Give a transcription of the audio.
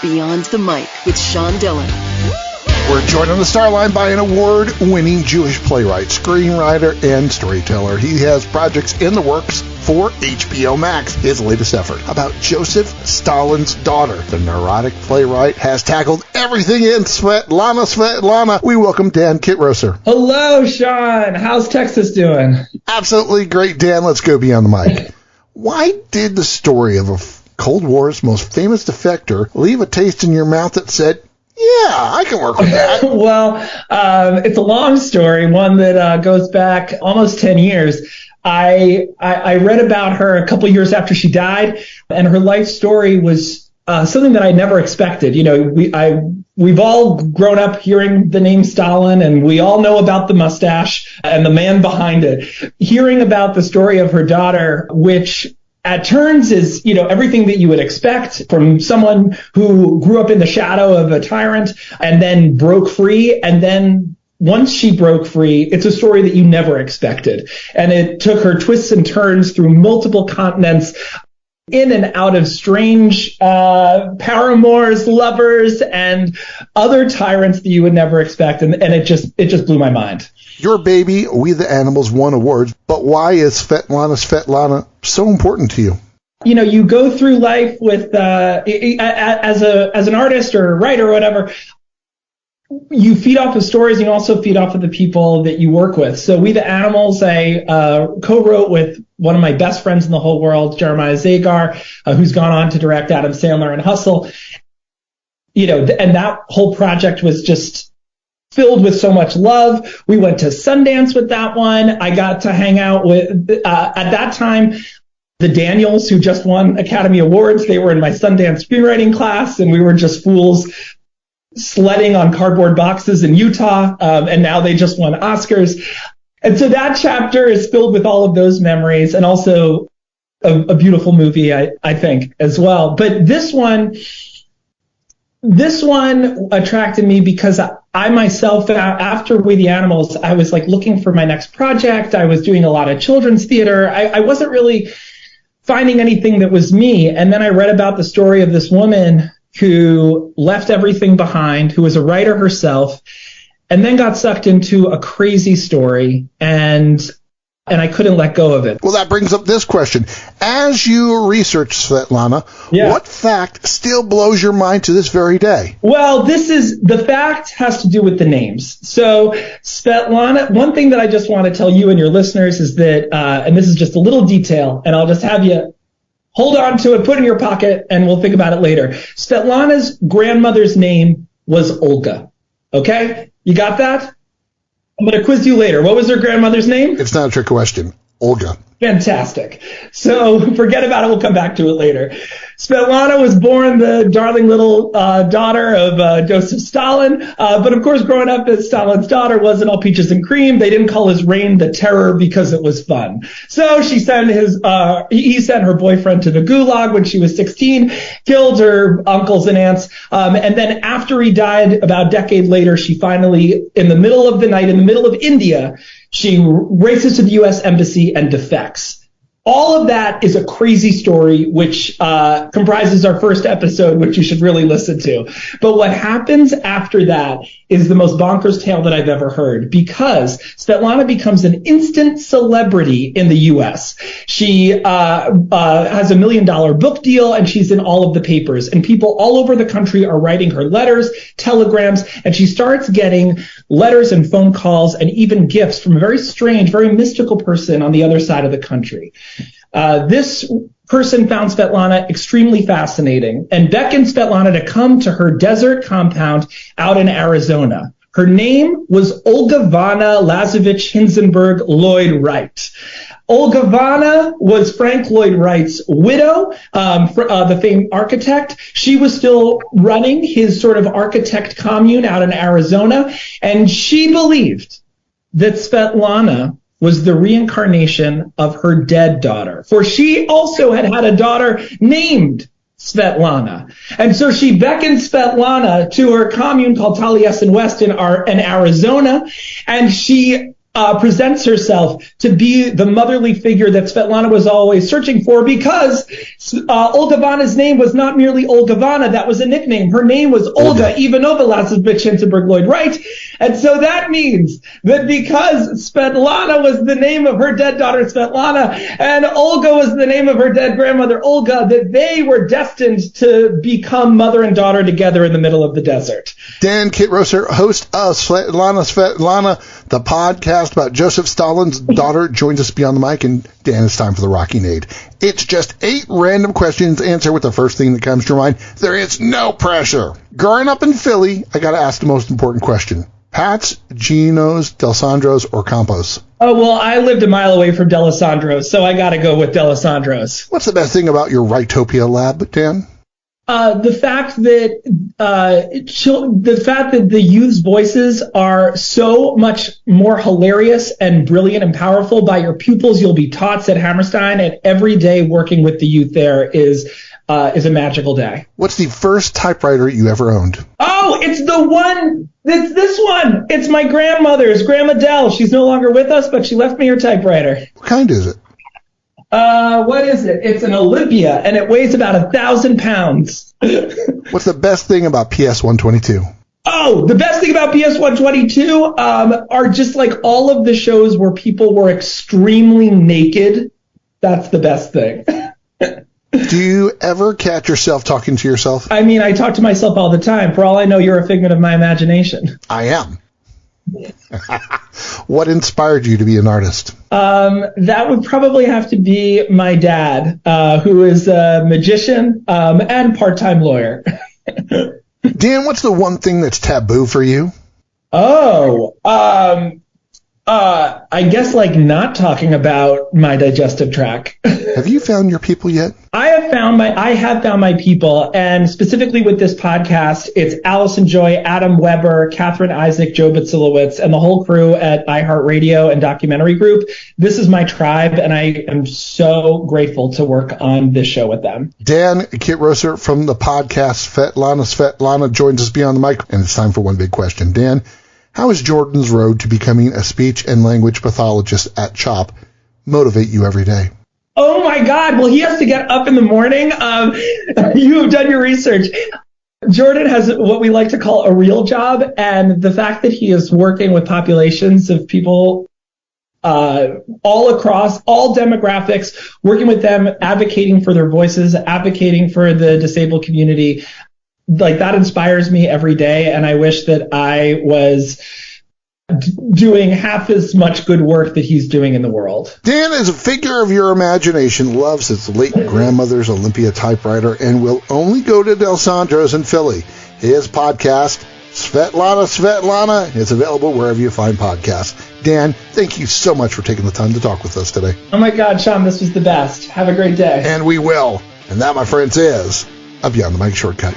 Beyond the Mic with Sean Dillon. We're joined on the Starline by an award-winning Jewish playwright, screenwriter, and storyteller. He has projects in the works for HBOMax, his latest effort about Josef Stalin's daughter. The neurotic playwright has tackled everything in Svetlana. We welcome Dan Kitrosser. Hello, Sean. How's Texas doing? Absolutely great, Dan. Let's go beyond the mic. Why did the story of a Cold War's most famous defector leave a taste in your mouth that said, yeah, I can work with that? Well, it's a long story, one that goes back almost 10 years. I read about her a couple years after she died, and her life story was something that I never expected. You know, we've all grown up hearing the name Stalin, and we all know about the mustache and the man behind it. Hearing about the story of her daughter, which at turns is, you know, everything that you would expect from someone who grew up in the shadow of a tyrant and then broke free. And then once she broke free, it's a story that you never expected. And it took her twists and turns through multiple continents, in and out of strange paramours, lovers, and other tyrants that you would never expect. And it just blew my mind. Your baby, We the Animals, won awards, but why is Svetlana so important to you? You know, you go through life with, as an artist or a writer or whatever, you feed off of stories, and you also feed off of the people that you work with. So We the Animals, I co-wrote with one of my best friends in the whole world, Jeremiah Zagar, who's gone on to direct Adam Sandler and Hustle. You know, and that whole project was just filled with so much love. We went to Sundance with that one. I got to hang out with, at that time, the Daniels, who just won Academy Awards. They were in my Sundance screenwriting class, and we were just fools sledding on cardboard boxes in Utah, and now they just won Oscars. And so that chapter is filled with all of those memories, and also a beautiful movie, I think, as well. But this one attracted me because I myself, after We the Animals, I was like looking for my next project. I was doing a lot of children's theater. I wasn't really finding anything that was me. And then I read about the story of this woman who left everything behind, who was a writer herself, and then got sucked into a crazy story, and I couldn't let go of it. Well, that brings up this question. As you research Svetlana, What fact still blows your mind to this very day? Well, the fact has to do with the names. So Svetlana, one thing that I just want to tell you and your listeners is that, and this is just a little detail, and I'll just have you hold on to it, put it in your pocket, and we'll think about it later. Svetlana's grandmother's name was Olga. Okay? You got that? I'm going to quiz you later. What was her grandmother's name? It's not a trick question. Olga. Fantastic. So forget about it. We'll come back to it later. Svetlana was born the darling little daughter of Josef Stalin. But of course, growing up as Stalin's daughter wasn't all peaches and cream. They didn't call his reign the Terror because it was fun. So he sent her boyfriend to the Gulag when she was 16, killed her uncles and aunts. And then after he died, about a decade later, she finally, in the middle of the night, in the middle of India, she races to the U.S. Embassy and defects. All of that is a crazy story, which comprises our first episode, which you should really listen to. But what happens after that is the most bonkers tale that I've ever heard, because Svetlana becomes an instant celebrity in the U.S. She has $1 million book deal, and she's in all of the papers. And people all over the country are writing her letters, telegrams, and she starts getting letters and phone calls and even gifts from a very strange, very mystical person on the other side of the country. This person found Svetlana extremely fascinating and beckoned Svetlana to come to her desert compound out in Arizona. Her name was Olga Vana Lazovich Hinzenberg Lloyd Wright. Olga Vana was Frank Lloyd Wright's widow, the famed architect. She was still running his sort of architect commune out in Arizona, and she believed that Svetlana was the reincarnation of her dead daughter, for she also had a daughter named Svetlana. And so she beckoned Svetlana to her commune called Taliesin West in Arizona, and she presents herself to be the motherly figure that Svetlana was always searching for, because Olga name was not merely Olga Vana. That was a nickname. Her name was Olga Ivanova Lasovich-Hindenburg-Lloyd-Wright. And so that means that because Svetlana was the name of her dead daughter, Svetlana, and Olga was the name of her dead grandmother, Olga, that they were destined to become mother and daughter together in the middle of the desert. Dan Kitrosser, host of Svetlana, the podcast about Josef Stalin's daughter, joins us beyond the mic, and Dan, it's time for the Rocky Nade. It's just 8 random questions. Answer with the first thing that comes to your mind. There is no pressure. Growing up in Philly, I got to ask the most important question. Pats, Geno's, D'Alessandro's, or Campos? Oh, well, I lived a mile away from D'Alessandro's, so I got to go with D'Alessandro's. What's the best thing about your Rightopia lab, Dan? The fact that the youth's voices are so much more hilarious and brilliant and powerful by your pupils you'll be taught, said Hammerstein, and every day working with the youth there is a magical day. What's the first typewriter you ever owned? Oh, it's this one. It's my grandmother's, Grandma Dell. She's no longer with us, but she left me her typewriter. What kind is it? What is it? It's an Olympia, and it weighs about 1,000 pounds. What's the best thing about PS122? Oh, the best thing about PS122 are just like all of the shows where people were extremely naked. That's the best thing. Do you ever catch yourself talking to yourself? I mean, I talk to myself all the time. For all I know, you're a figment of my imagination. I am. What inspired you to be an artist? That would probably have to be my dad, who is a magician and part-time lawyer. Dan, what's the one thing that's taboo for you? I guess like not talking about my digestive tract. Have you found your people yet? I have found my people, and specifically with this podcast, it's Allison Joy, Adam Weber, Catherine Isaac, Joe Batsilowitz, and the whole crew at iHeartRadio and Documentary Group. This is my tribe, and I am so grateful to work on this show with them. Dan Kitrosser from the podcast Svetlana joins us beyond the mic, and it's time for one big question. Dan, how is Jordan's road to becoming a speech and language pathologist at CHOP motivate you every day? Oh my God. Well, he has to get up in the morning. You have done your research. Jordan has what we like to call a real job. And the fact that he is working with populations of people all across all demographics, working with them, advocating for their voices, advocating for the disabled community, like that inspires me every day. And I wish that I was doing half as much good work that he's doing in the world. Dan is a figure of your imagination, loves his late grandmother's Olympia typewriter, and will only go to D'Alessandro's in Philly. His podcast, Svetlana, is available wherever you find podcasts. Dan, thank you so much for taking the time to talk with us today. Oh my God, Sean, this was the best. Have a great day. And we will. And that, my friends, is a Beyond the Mic shortcut.